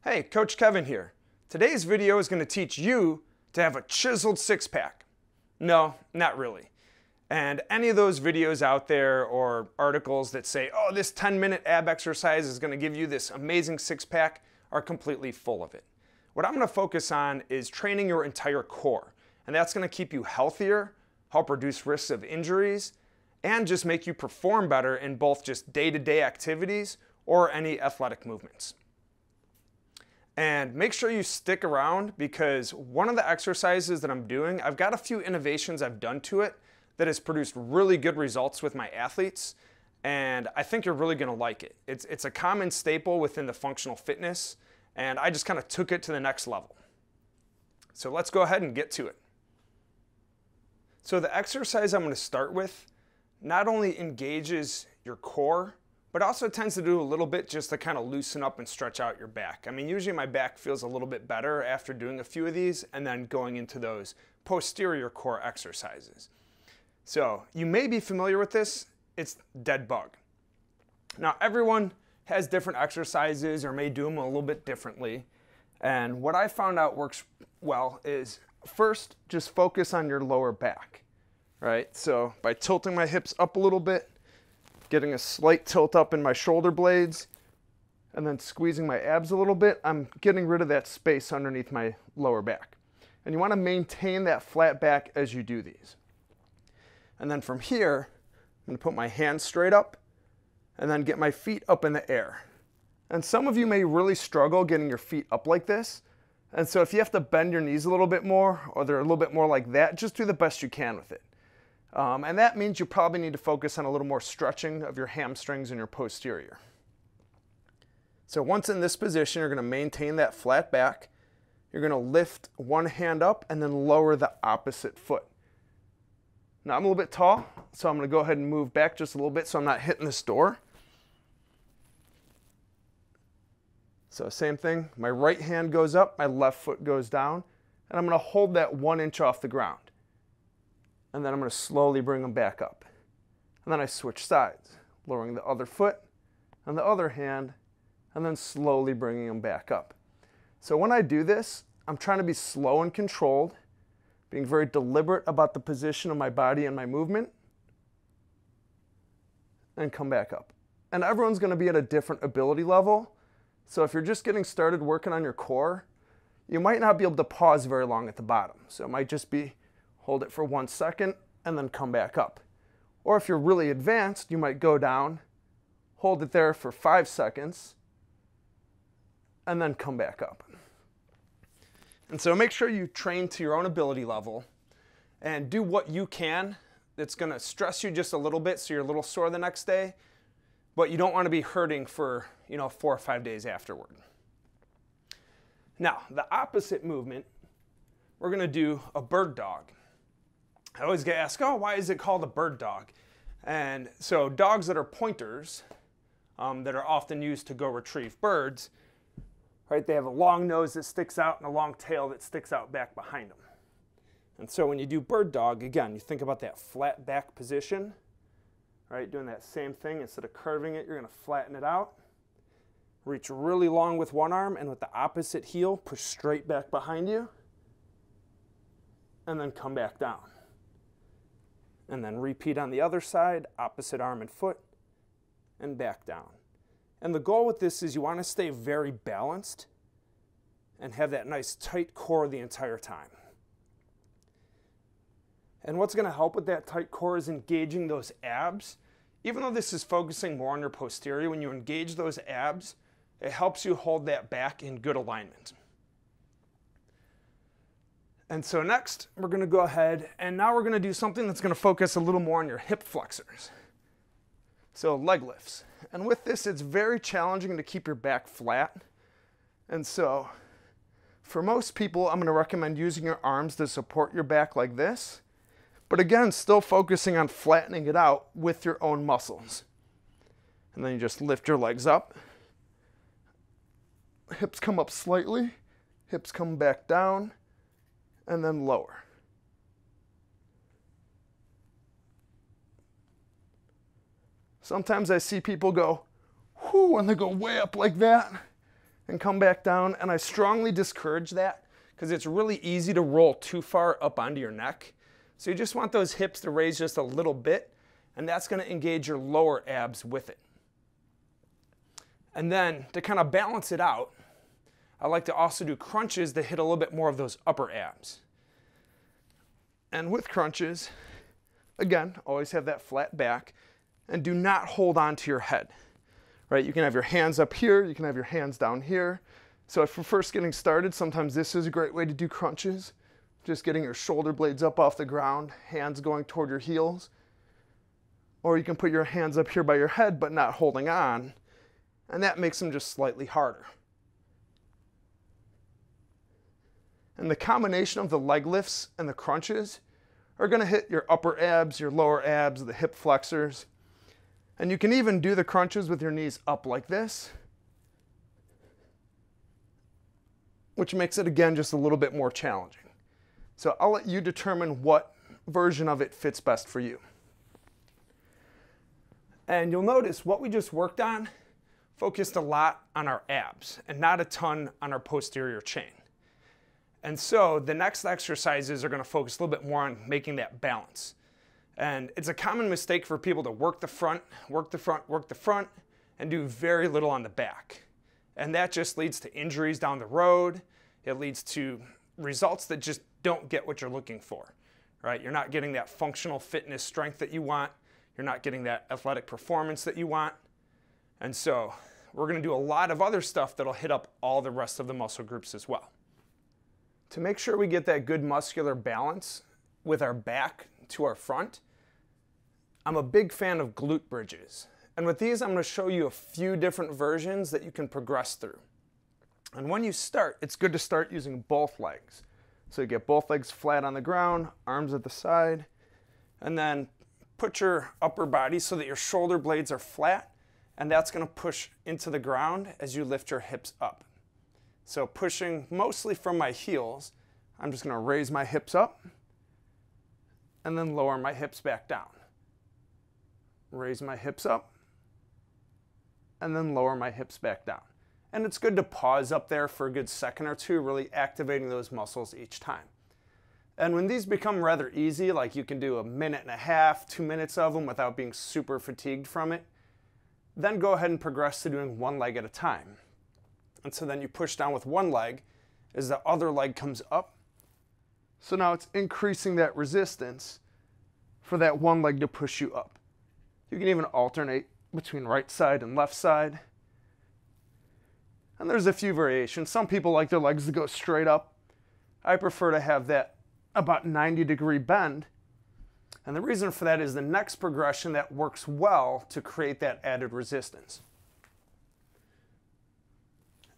Hey, Coach Kevin here. Today's video is going to teach you to have a chiseled six-pack. No, not really. And any of those videos out there or articles that say, oh, this 10-minute ab exercise is going to give you this amazing six-pack are completely full of it. What I'm going to focus on is training your entire core. And that's going to keep you healthier, help reduce risks of injuries, and just make you perform better in both just day-to-day activities or any athletic movements. And make sure you stick around because one of the exercises that I'm doing, I've got a few innovations I've done to it that has produced really good results with my athletes, and I think you're really gonna like it. It's a common staple within the functional fitness, and I just kind of took it to the next level. So let's go ahead and get to it. So the exercise I'm gonna start with not only engages your core, but also tends to do a little bit just to kind of loosen up and stretch out your back. I mean, usually my back feels a little bit better after doing a few of these and then going into those posterior core exercises. So you may be familiar with this. It's dead bug. Now everyone has different exercises or may do them a little bit differently. And what I found out works well is first just focus on your lower back, right? So by tilting my hips up a little bit, getting a slight tilt up in my shoulder blades, and then squeezing my abs a little bit, I'm getting rid of that space underneath my lower back. And you want to maintain that flat back as you do these. And then from here, I'm going to put my hands straight up and then get my feet up in the air. And some of you may really struggle getting your feet up like this. And so if you have to bend your knees a little bit more, or they're a little bit more like that, just do the best you can with it. And that means you probably need to focus on a little more stretching of your hamstrings and your posterior. So once in this position, you're going to maintain that flat back. You're going to lift one hand up and then lower the opposite foot. Now I'm a little bit tall, so I'm going to go ahead and move back just a little bit so I'm not hitting this door. So same thing, my right hand goes up, my left foot goes down, and I'm going to hold that 1 inch off the ground. And then I'm going to slowly bring them back up. And then I switch sides, lowering the other foot and the other hand, and then slowly bringing them back up. So when I do this, I'm trying to be slow and controlled, being very deliberate about the position of my body and my movement, and come back up. And everyone's going to be at a different ability level. So if you're just getting started working on your core, you might not be able to pause very long at the bottom. So it might just be hold it for 1 second and then come back up. Or if you're really advanced, you might go down, hold it there for 5 seconds, and then come back up. And so make sure you train to your own ability level and do what you can that's going to stress you just a little bit so you're a little sore the next day, but you don't want to be hurting for 4 or 5 days afterward. Now, the opposite movement, we're going to do a bird dog. I always get asked, oh, why is it called a bird dog? And so dogs that are pointers, that are often used to go retrieve birds, right, they have a long nose that sticks out and a long tail that sticks out back behind them. And so when you do bird dog, again, you think about that flat back position, right, doing that same thing. Instead of curving it, you're going to flatten it out. Reach really long with one arm, and with the opposite heel, push straight back behind you, and then come back down. And then repeat on the other side, opposite arm and foot, and back down. And the goal with this is you want to stay very balanced and have that nice tight core the entire time. And what's going to help with that tight core is engaging those abs. Even though this is focusing more on your posterior, when you engage those abs, it helps you hold that back in good alignment. And so next, we're going to go ahead, and now we're going to do something that's going to focus a little more on your hip flexors. So leg lifts. And with this, it's very challenging to keep your back flat. And so for most people, I'm going to recommend using your arms to support your back like this. But again, still focusing on flattening it out with your own muscles. And then you just lift your legs up. Hips come up slightly, hips come back down, and then lower. Sometimes I see people go, whoo, and they go way up like that. and come back down. And I strongly discourage that because it's really easy to roll too far up onto your neck. So you just want those hips to raise just a little bit, and that's going to engage your lower abs with it. And then to kind of balance it out, I like to also do crunches that hit a little bit more of those upper abs. And with crunches, again, always have that flat back, and do not hold on to your head. Right? You can have your hands up here, you can have your hands down here. So if you're first getting started, sometimes this is a great way to do crunches. Just getting your shoulder blades up off the ground, hands going toward your heels. Or you can put your hands up here by your head, but not holding on, and that makes them just slightly harder. And the combination of the leg lifts and the crunches are going to hit your upper abs, your lower abs, the hip flexors. And you can even do the crunches with your knees up like this, which makes it, again, just a little bit more challenging. So I'll let you determine what version of it fits best for you. And you'll notice what we just worked on focused a lot on our abs and not a ton on our posterior chain. And so the next exercises are going to focus a little bit more on making that balance. And it's a common mistake for people to work the front, work the front, work the front, and do very little on the back. And that just leads to injuries down the road. It leads to results that just don't get what you're looking for, right? You're not getting that functional fitness strength that you want. You're not getting that athletic performance that you want. And so we're going to do a lot of other stuff that'll hit up all the rest of the muscle groups as well. To make sure we get that good muscular balance with our back to our front, I'm a big fan of glute bridges. And with these, I'm going to show you a few different versions that you can progress through. And when you start, it's good to start using both legs. So you get both legs flat on the ground, arms at the side, and then put your upper body so that your shoulder blades are flat, and that's going to push into the ground as you lift your hips up. So pushing mostly from my heels, I'm just going to raise my hips up and then lower my hips back down. Raise my hips up and then lower my hips back down. And it's good to pause up there for a good second or two, really activating those muscles each time. And when these become rather easy, like you can do a minute and a half, 2 minutes of them without being super fatigued from it, then go ahead and progress to doing one leg at a time. And so then you push down with one leg as the other leg comes up. So now it's increasing that resistance for that one leg to push you up. You can even alternate between right side and left side. And there's a few variations. Some people like their legs to go straight up. I prefer to have that about 90-degree bend. And the reason for that is the next progression that works well to create that added resistance.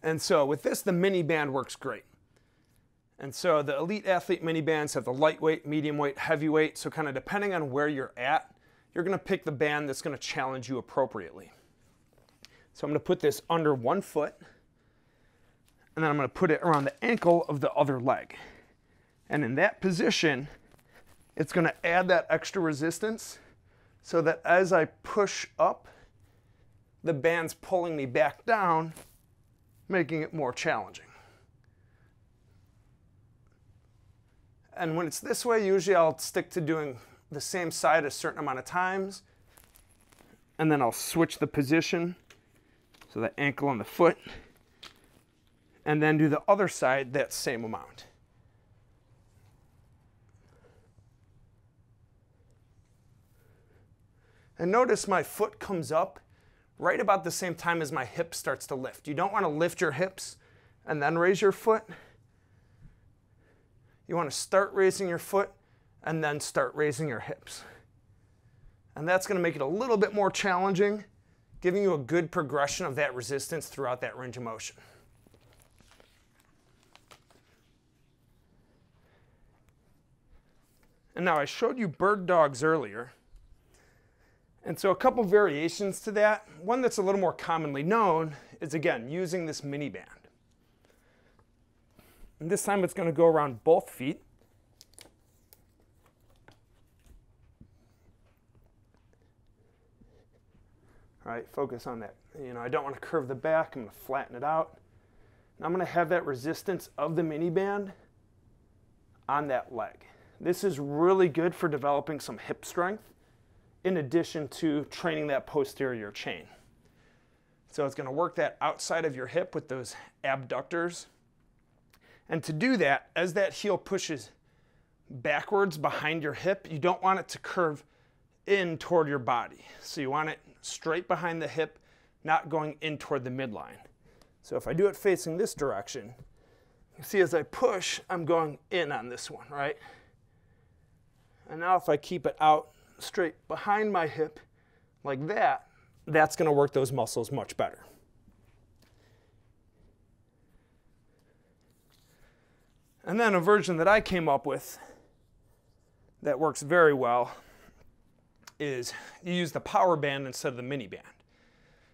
And so with this, the mini band works great. And so the elite athlete mini bands have the lightweight, medium weight, heavyweight. So kind of depending on where you're at, you're going to pick the band that's going to challenge you appropriately. So I'm going to put this under one foot, and then I'm going to put it around the ankle of the other leg. And in that position, it's going to add that extra resistance so that as I push up, the band's pulling me back down, making it more challenging. And when it's this way, usually I'll stick to doing the same side a certain amount of times, and then I'll switch the position, so the ankle and the foot, and then do the other side that same amount. And notice my foot comes up right about the same time as my hip starts to lift. You don't want to lift your hips and then raise your foot. You want to start raising your foot and then start raising your hips. And that's going to make it a little bit more challenging, giving you a good progression of that resistance throughout that range of motion. And now I showed you bird dogs earlier. And so a couple variations to that. One that's a little more commonly known is, again, using this mini band. And this time it's going to go around both feet. All right, focus on that. I don't want to curve the back. I'm going to flatten it out. And I'm going to have that resistance of the mini band on that leg. This is really good for developing some hip strength in addition to training that posterior chain. So it's going to work that outside of your hip with those abductors. And to do that, as that heel pushes backwards behind your hip, you don't want it to curve in toward your body. So you want it straight behind the hip, not going in toward the midline. So if I do it facing this direction, you see as I push, I'm going in on this one, right? And now if I keep it out straight behind my hip like that, that's going to work those muscles much better. And then a version that I came up with that works very well is you use the power band instead of the mini band.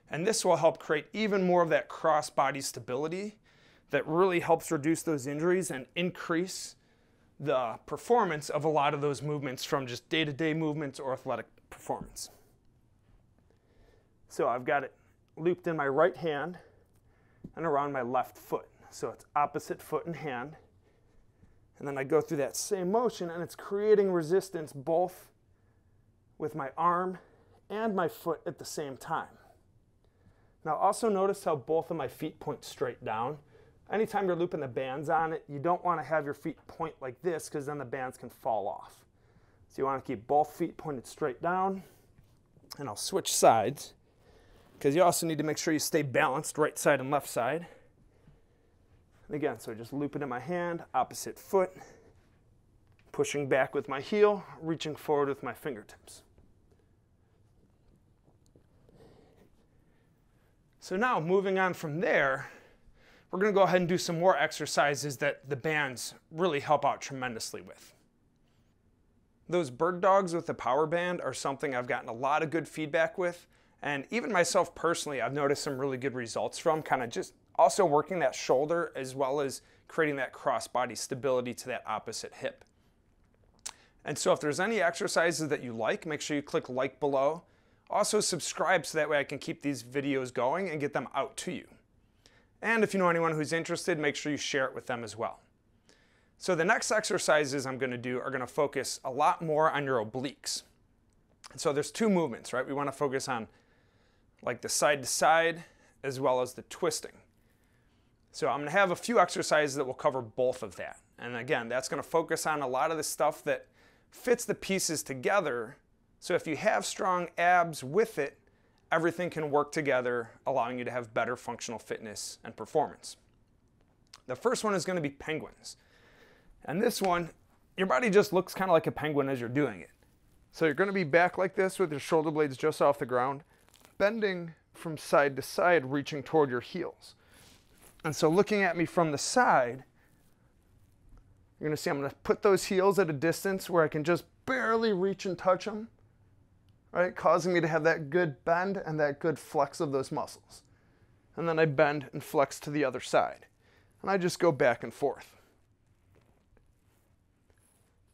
And this will help create even more of that cross-body stability that really helps reduce those injuries and increase the performance of a lot of those movements from just day-to-day movements or athletic performance. So I've got it looped in my right hand and around my left foot. So it's opposite foot and hand. And then I go through that same motion, and it's creating resistance both with my arm and my foot at the same time. Now also notice how both of my feet point straight down. Anytime you're looping the bands on it, you don't want to have your feet point like this because then the bands can fall off. So you want to keep both feet pointed straight down. And I'll switch sides because you also need to make sure you stay balanced right side and left side. And again, so just loop it in my hand, opposite foot, pushing back with my heel, reaching forward with my fingertips. So now moving on from there, we're going to go ahead and do some more exercises that the bands really help out tremendously with. Those bird dogs with the power band are something I've gotten a lot of good feedback with, and even myself personally, I've noticed some really good results from, kind of just also working that shoulder as well as creating that cross-body stability to that opposite hip. And so if there's any exercises that you like, make sure you click like below. Also subscribe so that way I can keep these videos going and get them out to you. And if you know anyone who's interested, make sure you share it with them as well. So the next exercises I'm going to do are going to focus a lot more on your obliques. So there's two movements, right? We want to focus on like the side to side as well as the twisting. So I'm going to have a few exercises that will cover both of that. And again, that's going to focus on a lot of the stuff that fits the pieces together. So if you have strong abs with it, everything can work together, allowing you to have better functional fitness and performance. The first one is going to be penguins. And this one, your body just looks kind of like a penguin as you're doing it. So you're going to be back like this with your shoulder blades just off the ground, bending from side to side, reaching toward your heels. And so looking at me from the side, you're going to see I'm going to put those heels at a distance where I can just barely reach and touch them, right? Causing me to have that good bend and that good flex of those muscles. And then I bend and flex to the other side. And I just go back and forth.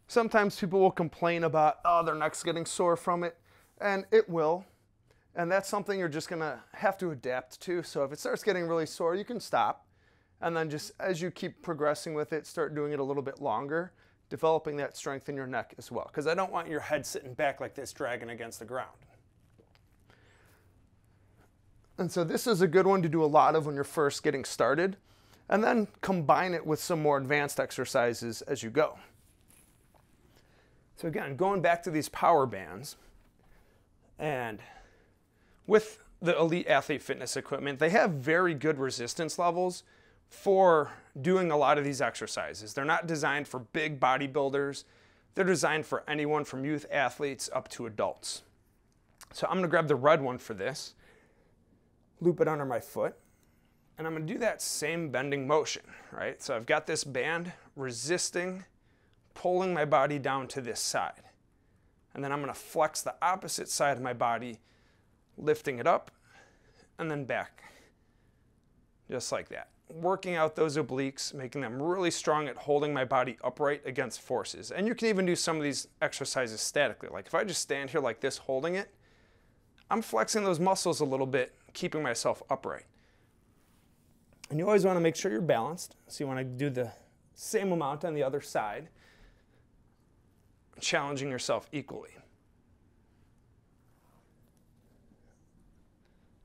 Sometimes people will complain about, oh, their neck's getting sore from it, and it will. And that's something you're just going to have to adapt to. So if it starts getting really sore, you can stop. And then just as you keep progressing with it, start doing it a little bit longer, developing that strength in your neck as well. Because I don't want your head sitting back like this, dragging against the ground. And so this is a good one to do a lot of when you're first getting started. And then combine it with some more advanced exercises as you go. So again, going back to these power bands, and with the Elite Athlete Fitness equipment, they have very good resistance levels for doing a lot of these exercises. They're not designed for big bodybuilders. They're designed for anyone from youth athletes up to adults. So I'm going to grab the red one for this, loop it under my foot, and I'm going to do that same bending motion, right? So I've got this band resisting, pulling my body down to this side. And then I'm going to flex the opposite side of my body, lifting it up and then back, just like that. Working out those obliques, making them really strong at holding my body upright against forces. And you can even do some of these exercises statically. Like if I just stand here like this holding it, I'm flexing those muscles a little bit, keeping myself upright. And you always want to make sure you're balanced. So you want to do the same amount on the other side, challenging yourself equally.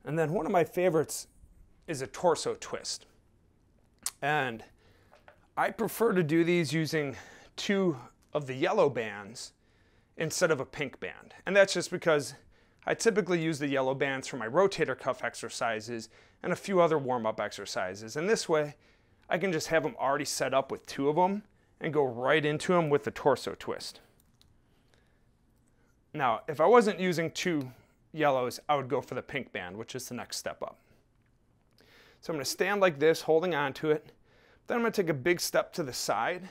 And then one of my favorites is a torso twist. And I prefer to do these using 2 of the yellow bands instead of a pink band. And that's just because I typically use the yellow bands for my rotator cuff exercises and a few other warm-up exercises. And this way, I can just have them already set up with 2 of them and go right into them with the torso twist. Now, if I wasn't using 2 yellows, I would go for the pink band, which is the next step up. So I'm going to stand like this, holding on to it. Then I'm going to take a big step to the side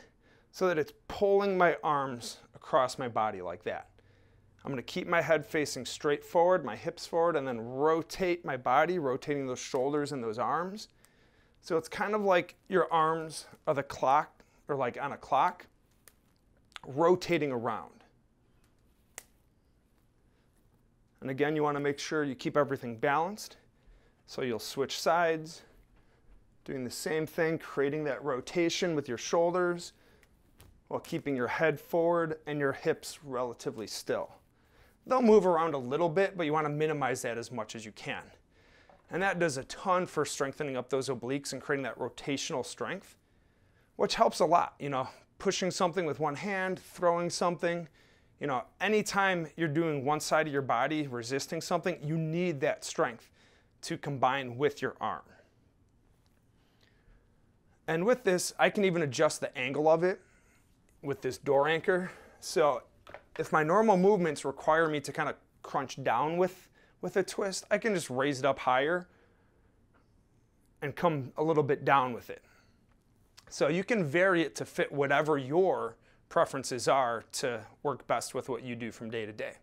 so that it's pulling my arms across my body like that. I'm going to keep my head facing straight forward, my hips forward, and then rotate my body, rotating those shoulders and those arms. So it's kind of like your arms are the clock, or like on a clock, rotating around. And again, you want to make sure you keep everything balanced. So you'll switch sides, doing the same thing, creating that rotation with your shoulders while keeping your head forward and your hips relatively still. They'll move around a little bit, but you want to minimize that as much as you can. And that does a ton for strengthening up those obliques and creating that rotational strength, which helps a lot. You know, pushing something with one hand, throwing something. You know, anytime you're doing one side of your body, resisting something, you need that strength to combine with your arm. And with this, I can even adjust the angle of it with this door anchor. So if my normal movements require me to kind of crunch down with a twist, I can just raise it up higher and come a little bit down with it. So you can vary it to fit whatever your preferences are to work best with what you do from day to day.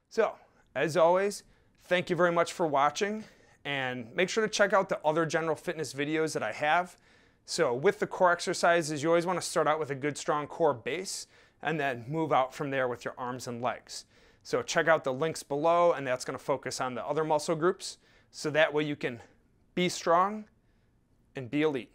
So, as always, thank you very much for watching, and make sure to check out the other general fitness videos that I have. So with the core exercises, you always want to start out with a good strong core base and then move out from there with your arms and legs. So check out the links below, and that's going to focus on the other muscle groups, so that way you can be strong and be elite.